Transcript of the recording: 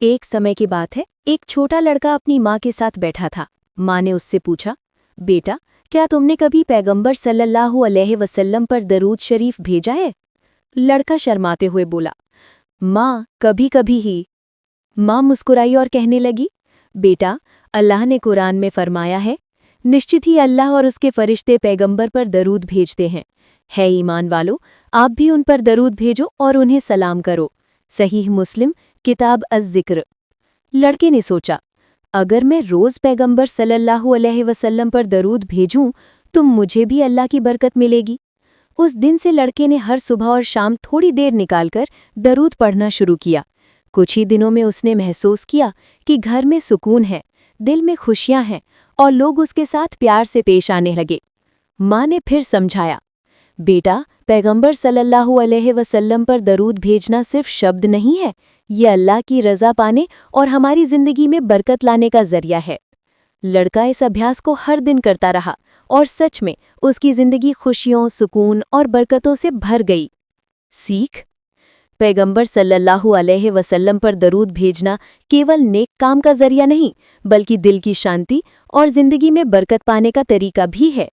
एक समय की बात है, एक छोटा लड़का अपनी माँ के साथ बैठा था। माँ ने उससे पूछा, बेटा, क्या तुमने कभी पैगंबर सल्लल्लाहु अलैहि वसल्लम पर दरूद शरीफ भेजा है? लड़का शर्माते हुए बोला, माँ, कभी कभी ही। माँ मुस्कुराई और कहने लगी, बेटा, अल्लाह ने कुरान में फरमाया है, निश्चित ही अल्लाह और उसके फरिश्ते पैगंबर पर दरूद भेजते हैं। है ईमान वालो, आप भी उन पर दरूद भेजो और उन्हें सलाम करो। सहीह मुस्लिम, किताब अज़-ज़िक्र। लड़के ने सोचा, अगर मैं रोज पैगंबर सल्लल्लाहु अलैहि वसल्लम पर दरूद भेजूं तो मुझे भी अल्लाह की बरकत मिलेगी। उस दिन से लड़के ने हर सुबह और शाम थोड़ी देर निकालकर दरूद पढ़ना शुरू किया। कुछ ही दिनों में उसने महसूस किया कि घर में सुकून है, दिल में खुशियां हैं और लोग उसके साथ प्यार से पेश आने लगे। माँ ने फिर समझाया, बेटा, पैगंबर सल्लल्लाहु अलैहि वसल्लम पर दरूद भेजना सिर्फ शब्द नहीं है, ये अल्लाह की रज़ा पाने और हमारी ज़िंदगी में बरकत लाने का ज़रिया है। लड़का इस अभ्यास को हर दिन करता रहा और सच में उसकी ज़िंदगी खुशियों, सुकून और बरकतों से भर गई। सीख: पैगंबर सल्लल्लाहु अलैहि वसल्लम पर दरूद भेजना केवल नेक काम का ज़रिया नहीं, बल्कि दिल की शांति और ज़िंदगी में बरकत पाने का तरीका भी है।